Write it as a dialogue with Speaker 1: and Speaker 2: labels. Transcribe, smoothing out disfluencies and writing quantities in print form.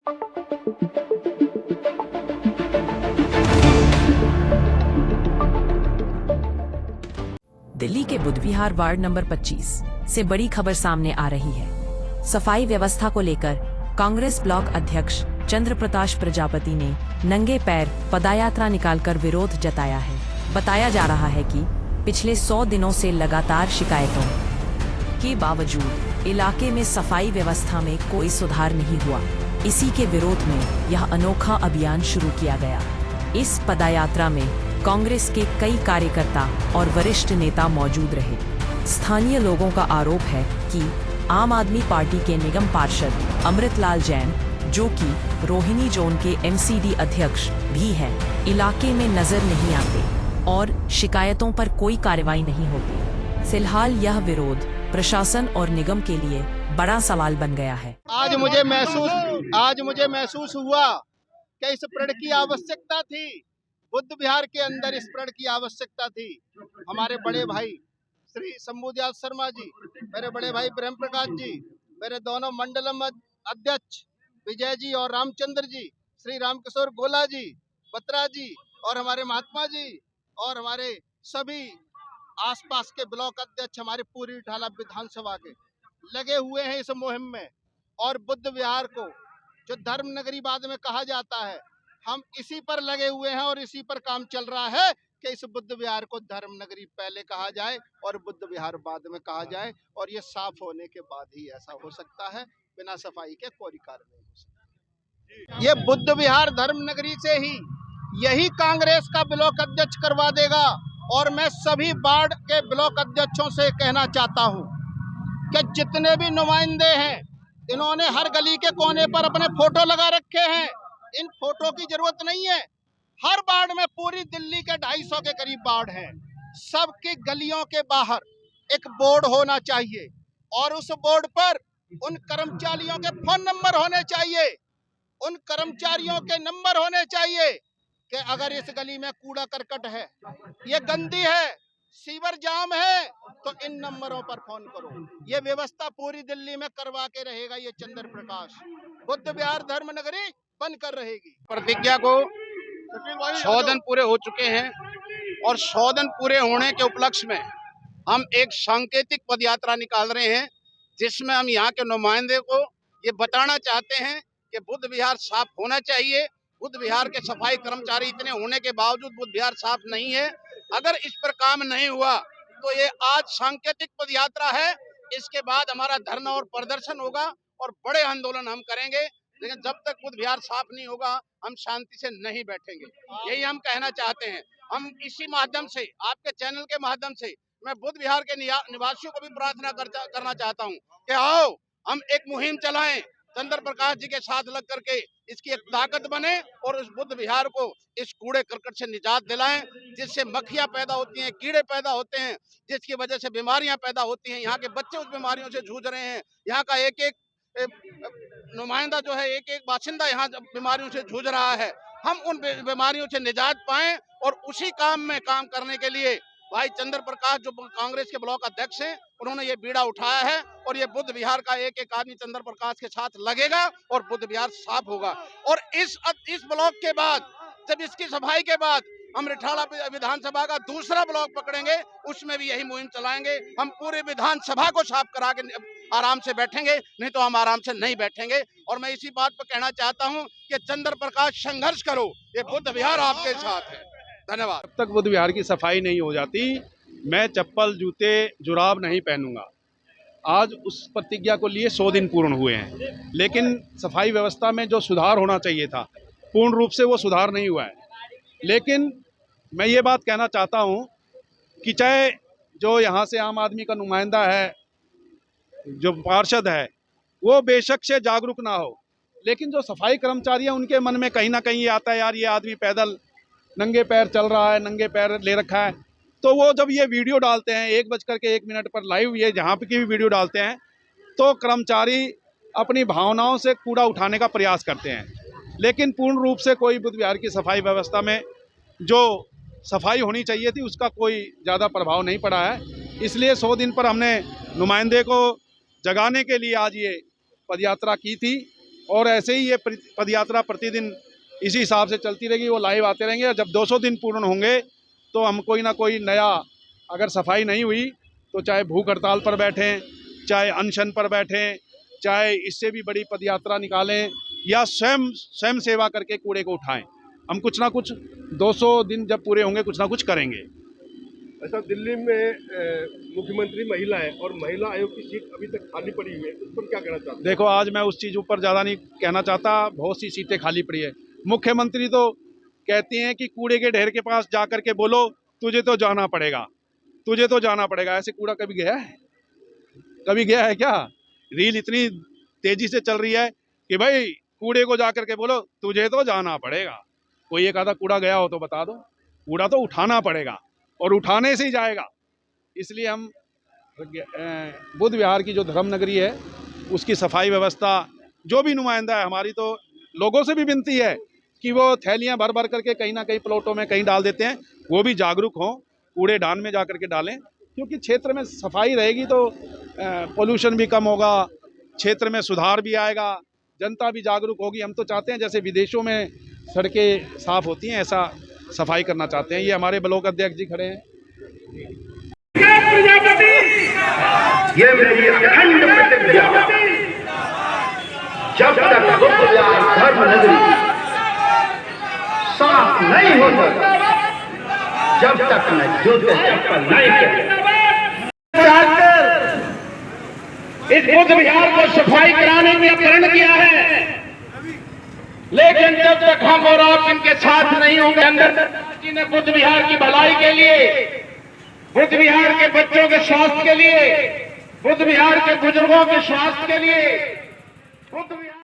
Speaker 1: दिल्ली के बुद्ध विहार ward number 25 से बड़ी खबर सामने आ रही है। सफाई व्यवस्था को लेकर कांग्रेस ब्लॉक अध्यक्ष चंद्र प्रकाश प्रजापति ने नंगे पैर पदयात्रा निकालकर विरोध जताया है। बताया जा रहा है कि पिछले 100 दिनों से लगातार शिकायतों के बावजूद इलाके में सफाई व्यवस्था में कोई सुधार नहीं हुआ। इसी के विरोध में यह अनोखा अभियान शुरू किया गया। इस पदयात्रा में कांग्रेस के कई कार्यकर्ता और वरिष्ठ नेता मौजूद रहे। स्थानीय लोगों का आरोप है कि आम आदमी पार्टी के निगम पार्षद अमृतलाल जैन, जो कि रोहिणी जोन के एमसीडी अध्यक्ष भी हैं, इलाके में नजर नहीं आते और शिकायतों पर कोई कार्रवाई नहीं होती। फिलहाल यह विरोध प्रशासन और निगम के लिए बड़ा सवाल बन गया है।
Speaker 2: आज मुझे महसूस हुआ कि इस प्रण की आवश्यकता थी। बुद्ध विहार के अंदर इस प्रण की आवश्यकता थी। हमारे बड़े भाई श्री शंभुदयाल शर्मा जी, मेरे बड़े भाई ब्रह्म प्रकाश जी, मेरे दोनों मंडलम अध्यक्ष विजय जी और रामचंद्र जी, श्री रामकिशोर गोला जी, बत्रा जी और हमारे महात्मा जी और हमारे सभी आसपास के ब्लॉक अध्यक्ष, हमारे पूरी ढाला विधानसभा के लगे हुए हैं इस मुहिम में। और बुद्ध विहार को जो धर्म नगरी बाद में कहा जाता है, हम इसी पर लगे हुए हैं और इसी पर काम चल रहा है कि इस बुद्ध विहार को धर्म नगरी पहले कहा जाए और बुद्ध विहार बाद में कहा जाए। और ये साफ होने के बाद ही ऐसा हो सकता है, बिना सफाई के कोई कार्य नहीं हो सकता। ये बुद्ध विहार धर्म नगरी से ही यही कांग्रेस का ब्लॉक अध्यक्ष करवा देगा। और मैं सभी वार्ड के ब्लॉक अध्यक्षों से कहना चाहता हूँ कि जितने भी नुमाइंदे हैं, इन्होंने हर गली के कोने पर अपने फोटो लगा रखे हैं। इन फोटो की जरूरत नहीं है। हर वार्ड में, पूरी दिल्ली के 250 के करीब वार्ड हैं, सबकी गलियों के बाहर एक बोर्ड होना चाहिए और उस बोर्ड पर उन कर्मचारियों के फोन नंबर होने चाहिए। उन कर्मचारियों के नंबर होने चाहिए कि अगर इस गली में कूड़ा करकट है, ये गंदी है, सीवर जाम है, तो इन नंबरों पर फोन करो। ये व्यवस्था पूरी दिल्ली में करवा के रहेगा ये चंद्र प्रकाश। बुद्ध विहार धर्म नगरी बनकर रहेगी।
Speaker 3: प्रतिज्ञा को 100 दिन पूरे हो चुके हैं और 100 दिन पूरे होने के उपलक्ष्य में हम एक सांकेतिक पदयात्रा निकाल रहे हैं, जिसमें हम यहाँ के नुमाइंदे को ये बताना चाहते हैं कि बुद्ध विहार साफ होना चाहिए। बुद्ध विहार के सफाई कर्मचारी इतने होने के बावजूद बुद्ध विहार साफ नहीं है। अगर इस पर काम नहीं हुआ तो ये आज सांकेतिक पदयात्रा है। इसके बाद हमारा धरना और प्रदर्शन होगा और बड़े आंदोलन हम करेंगे। लेकिन जब तक बुद्ध विहार साफ नहीं होगा, हम शांति से नहीं बैठेंगे। यही हम कहना चाहते हैं। हम इसी माध्यम से, आपके चैनल के माध्यम से, मैं बुद्ध विहार के निवासियों को भी प्रार्थना करना चाहता हूं कि आओ हम एक मुहिम चलाएं, चंद्र प्रकाश जी के साथ लग करके इसकी एक ताकत बने और उस बुद्ध विहार को इस कूड़े करकट से निजात दिलाएं, जिससे मक्खियां पैदा होती हैं, कीड़े पैदा होते हैं, जिसकी वजह से बीमारियां पैदा होती हैं। यहाँ के बच्चे उस बीमारियों से जूझ रहे हैं। यहाँ का एक एक नुमाइंदा जो है, एक एक बाशिंदा यहाँ बीमारियों से जूझ रहा है। हम उन बीमारियों से निजात पाएं और उसी काम में काम करने के लिए भाई चंद्र प्रकाश जो कांग्रेस के ब्लॉक अध्यक्ष हैं, उन्होंने ये बीड़ा उठाया है और ये बुद्ध विहार का एक एक आदमी चंद्र प्रकाश के साथ लगेगा और बुद्ध विहार साफ होगा। और इस ब्लॉक के बाद, जब इसकी सफाई के बाद हम रिठाला विधानसभा का दूसरा ब्लॉक पकड़ेंगे, उसमें भी यही मुहिम चलाएंगे। हम पूरे विधानसभा को साफ करा के आराम से बैठेंगे, नहीं तो हम आराम से नहीं बैठेंगे। और मैं इसी बात पर कहना चाहता हूं कि चंद्र प्रकाश संघर्ष करो, ये बुद्ध विहार आपके साथ है। धन्यवाद।
Speaker 4: जब तक बुद्ध विहार की सफाई नहीं हो जाती, मैं चप्पल, जूते, जुराब नहीं पहनूंगा। आज उस प्रतिज्ञा को लिए 100 दिन पूर्ण हुए हैं, लेकिन सफाई व्यवस्था में जो सुधार होना चाहिए था, पूर्ण रूप से वो सुधार नहीं हुआ है। लेकिन मैं ये बात कहना चाहता हूँ कि चाहे जो यहाँ से आम आदमी का नुमाइंदा है, जो पार्षद है, वो बेशक से जागरूक ना हो, लेकिन जो सफाई कर्मचारी हैं, उनके मन में कहीं ना कहीं ये आता है, यार ये आदमी पैदल नंगे पैर चल रहा है, नंगे पैर ले रखा है। तो वो जब ये वीडियो डालते हैं 1:01 पर लाइव, ये जहाँ पे की भी वीडियो डालते हैं, तो कर्मचारी अपनी भावनाओं से कूड़ा उठाने का प्रयास करते हैं। लेकिन पूर्ण रूप से कोई बुद्ध विहार की सफाई व्यवस्था में जो सफाई होनी चाहिए थी, उसका कोई ज़्यादा प्रभाव नहीं पड़ा है। इसलिए 100 दिन पर हमने नुमाइंदे को जगाने के लिए आज ये पदयात्रा की थी और ऐसे ही ये पद यात्रा प्रतिदिन इसी हिसाब से चलती रहेगी, वो लाइव आते रहेंगे। और जब 200 दिन पूर्ण होंगे तो हम कोई ना कोई नया, अगर सफाई नहीं हुई तो चाहे भूख हड़ताल पर बैठें, चाहे अनशन पर बैठें, चाहे इससे भी बड़ी पदयात्रा निकालें, या स्वयं सेवा करके कूड़े को उठाएं। हम कुछ ना कुछ 200 दिन जब पूरे होंगे कुछ ना कुछ करेंगे।
Speaker 5: ऐसा दिल्ली में मुख्यमंत्री महिला है और महिला आयोग की सीट अभी तक खाली पड़ी हुई है, उस पर क्या कहना चाहते हैं?
Speaker 4: देखो, आज मैं उस चीज़ ऊपर ज़्यादा नहीं कहना चाहता, बहुत सी सीटें खाली पड़ी है। मुख्यमंत्री तो कहती हैं कि कूड़े के ढेर के पास जा कर के बोलो तुझे तो जाना पड़ेगा, तुझे तो जाना पड़ेगा। ऐसे कूड़ा कभी गया है? कभी गया है क्या? रील इतनी तेजी से चल रही है कि भाई कूड़े को जा कर के बोलो तुझे तो जाना पड़ेगा। कोई एक आधा कूड़ा गया हो तो बता दो। कूड़ा तो उठाना पड़ेगा और उठाने से ही जाएगा। इसलिए हम बुद्ध विहार की जो धर्म नगरी है उसकी सफाई व्यवस्था, जो भी नुमाइंदा है हमारी, तो लोगों से भी विनती है कि वो थैलियां भर भर करके कहीं ना कहीं प्लॉटों में कहीं डाल देते हैं, वो भी जागरूक हों, कूड़ेदान में जा करके डालें। क्योंकि क्षेत्र में सफाई रहेगी तो पोल्यूशन भी कम होगा, क्षेत्र में सुधार भी आएगा, जनता भी जागरूक होगी। हम तो चाहते हैं जैसे विदेशों में सड़कें साफ होती हैं ऐसा सफाई करना चाहते हैं। ये हमारे ब्लॉक अध्यक्ष जी खड़े हैं।
Speaker 6: ये मेरी अखंड प्रतिज्ञा, जब तक बुद्ध विहार धर्म नगरी साफ नहीं हो सकता, जब तक मैं जूते चप्पल नहीं करूं।
Speaker 3: इस बुद्ध विहार को सफाई कराने में प्रण किया है, लेकिन जब तक हम और आप इनके साथ नहीं होंगे, अंदर जी ने बुद्ध विहार की भलाई के लिए, बुद्ध विहार के बच्चों के स्वास्थ्य के लिए, बुद्ध विहार के बुजुर्गों के स्वास्थ्य के लिए, बुद्ध विहार